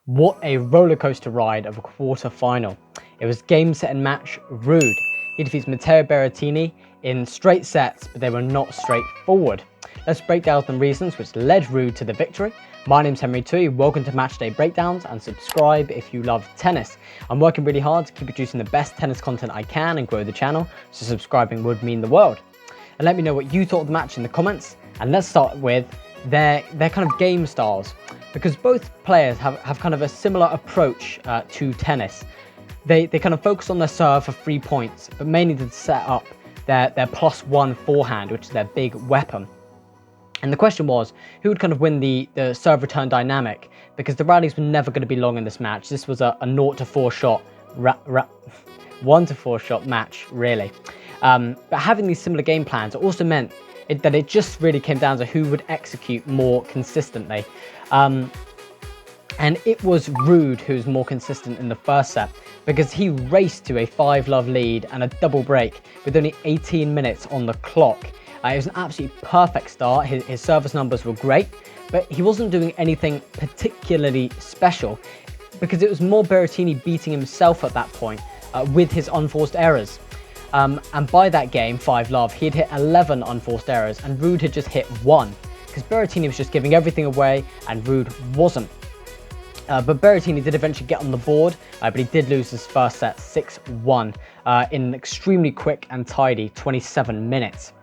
What a rollercoaster ride of a quarter-final. It was game, set and match RUUD. He defeats Matteo Berrettini in straight sets, but they were not straightforward. Let's break down the reasons which led RUUD to the victory. My name's Henry Tui, welcome to Matchday Breakdowns, and subscribe if you love tennis. I'm working really hard to keep producing the best tennis content I can and grow the channel, so subscribing would mean the world. And let me know what you thought of the match in the comments, and let's start with their kind of game styles, because both players have kind of a similar approach to tennis. They kind of focus on their serve for 3 points, but mainly to set up their +1 forehand, which is their big weapon. And the question was, who would kind of win the serve return dynamic? Because the rallies were never going to be long in this match. This was a 0-4 shot, 1-4 shot match, really. But having these similar game plans also meant that it just really came down to who would execute more consistently. And it was RUUD who was more consistent in the first set, because he raced to a 5-love lead and a double break with only 18 minutes on the clock. It was an absolutely perfect start. His service numbers were great, but he wasn't doing anything particularly special, because it was more Berrettini beating himself at that point with his unforced errors. And by that game, 5-love, he had hit 11 unforced errors and RUUD had just hit 1, because Berrettini was just giving everything away and RUUD wasn't. But Berrettini did eventually get on the board, but he did lose his first set 6-1 in an extremely quick and tidy 27 minutes.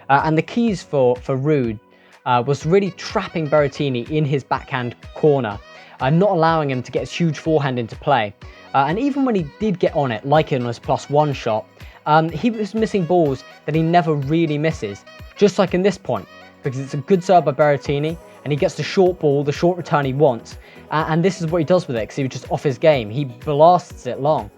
And the keys for RUUD was really trapping Berrettini in his backhand corner, not allowing him to get his huge forehand into play. And even when he did get on it, like on his +1 shot, he was missing balls that he never really misses, just like in this point, because it's a good serve by Berrettini, and he gets the short ball, the short return he wants, and this is what he does with it, because he was just off his game. He blasts it long.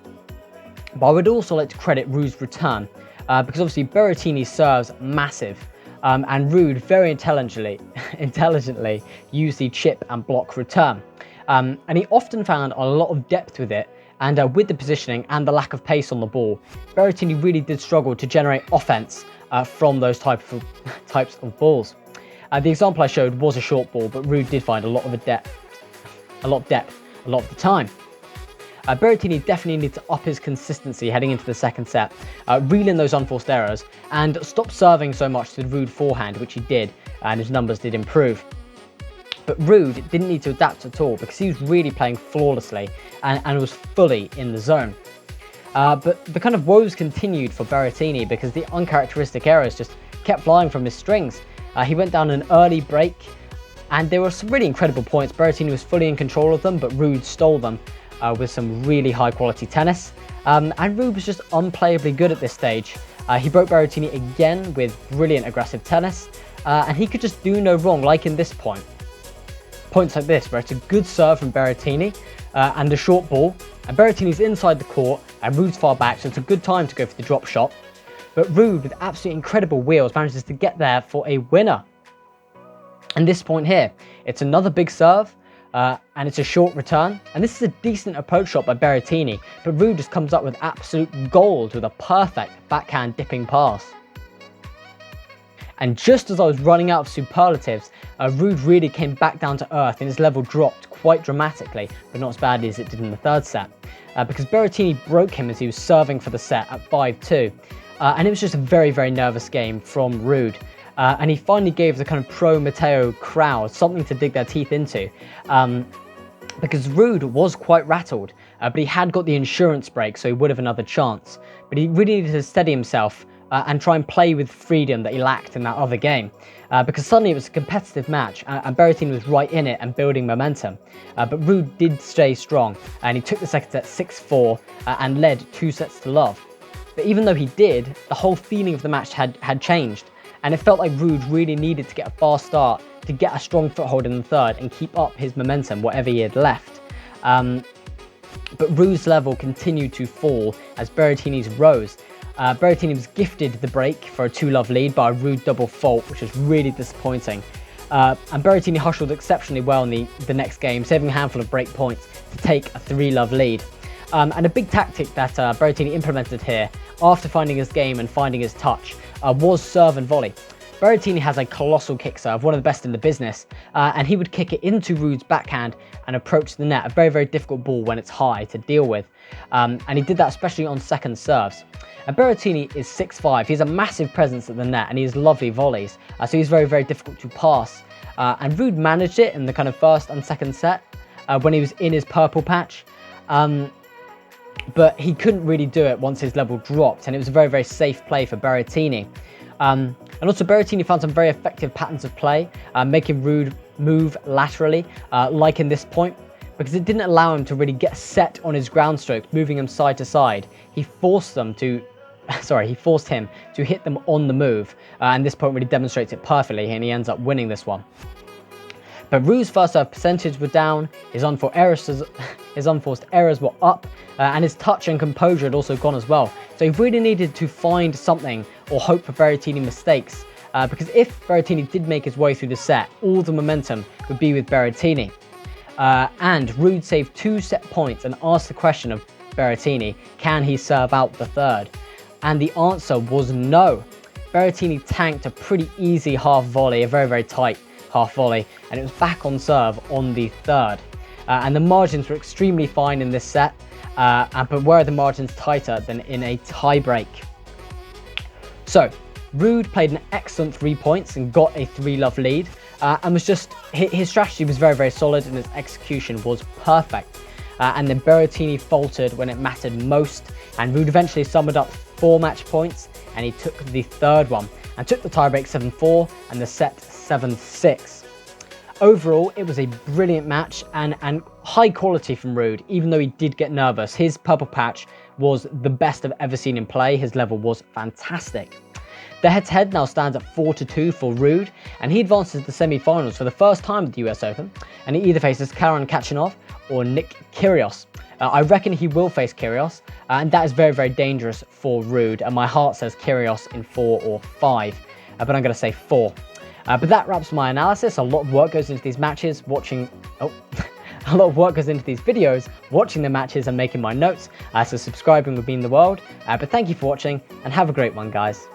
But I would also like to credit RUUD's return, because obviously Berrettini serves massive, and RUUD very intelligently used the chip and block return. And he often found a lot of depth with it, and with the positioning and the lack of pace on the ball, Berrettini really did struggle to generate offense from those types of balls. The example I showed was a short ball, but RUUD did find a lot of depth a lot of the time. Berrettini definitely needs to up his consistency heading into the second set, reel in those unforced errors, and stop serving so much to the RUUD forehand, which he did, and his numbers did improve. But RUUD didn't need to adapt at all, because he was really playing flawlessly and was fully in the zone. But the kind of woes continued for Berrettini, because the uncharacteristic errors just kept flying from his strings. He went down an early break, and there were some really incredible points. Berrettini was fully in control of them, but RUUD stole them with some really high quality tennis. And RUUD was just unplayably good at this stage. He broke Berrettini again with brilliant aggressive tennis, and he could just do no wrong, like in this point. Points like this, where it's a good serve from Berrettini and a short ball, and Berrettini's inside the court and RUUD's far back, so it's a good time to go for the drop shot. But RUUD, with absolutely incredible wheels, manages to get there for a winner. And this point here, it's another big serve, and it's a short return, and this is a decent approach shot by Berrettini, but RUUD just comes up with absolute gold with a perfect backhand dipping pass. And just as I was running out of superlatives, RUUD really came back down to earth, and his level dropped quite dramatically, but not as badly as it did in the third set, because Berrettini broke him as he was serving for the set at 5-2, and it was just a very, very nervous game from RUUD. And he finally gave the kind of pro-Matteo crowd something to dig their teeth into, because RUUD was quite rattled, but he had got the insurance break, so he would have another chance. But he really needed to steady himself and try and play with freedom that he lacked in that other game, because suddenly it was a competitive match, and Berrettini was right in it and building momentum. But RUUD did stay strong, and he took the second set 6-4 and led 2-love. But even though he did, the whole feeling of the match had changed. And it felt like RUUD really needed to get a fast start to get a strong foothold in the third and keep up his momentum, whatever he had left. But RUUD's level continued to fall as Berrettini's rose. Berrettini was gifted the break for a 2-love lead by a RUUD double fault, which was really disappointing. And Berrettini hustled exceptionally well in the next game, saving a handful of break points to take a 3-love lead. And a big tactic that Berrettini implemented here, after finding his game and finding his touch, was serve and volley. Berrettini has a colossal kick serve, one of the best in the business, and he would kick it into RUUD's backhand and approach the net, a very, very difficult ball when it's high to deal with. And he did that especially on second serves. And Berrettini is 6'5", he has a massive presence at the net and he has lovely volleys, so he's very, very difficult to pass. And RUUD managed it in the kind of first and second set when he was in his purple patch. But he couldn't really do it once his level dropped, and it was a very, very safe play for Berrettini. And also Berrettini found some very effective patterns of play, making RUUD move laterally, like in this point, because it didn't allow him to really get set on his ground strokes, moving him side to side. He forced him to hit them on the move, and this point really demonstrates it perfectly, and he ends up winning this one. But RUUD's first serve percentage were down, his unforced errors were up, and his touch and composure had also gone as well. So he really needed to find something or hope for Berrettini mistakes, because if Berrettini did make his way through the set, all the momentum would be with Berrettini. And RUUD saved 2 set points and asked the question of Berrettini, can he serve out the third? And the answer was no. Berrettini tanked a pretty easy half volley, a very, very tight half volley, and it was back on serve on the third. And the margins were extremely fine in this set, but were the margins tighter than in a tie-break? So RUUD played an excellent 3 points and got a 3-love lead, and his strategy was very, very solid and his execution was perfect. And then Berrettini faltered when it mattered most, and RUUD eventually summed up 4 match points, and he took the third one and took the tiebreak 7-4 and the set 7-6. Overall, it was a brilliant match and high quality from RUUD, even though he did get nervous. His purple patch was the best I've ever seen him play. His level was fantastic. The head-to-head now stands at 4-2 for RUUD, and he advances to the semi-finals for the first time at the US Open, and he either faces Karen Khachanov or Nick Kyrgios. I reckon he will face Kyrgios, and that is very, very dangerous for RUUD, and my heart says Kyrgios in 4 or 5, but I'm going to say 4. But that wraps my analysis. A lot of work goes into these matches, a lot of work goes into these videos, watching the matches and making my notes, so subscribing would mean the world. But thank you for watching, and have a great one, guys.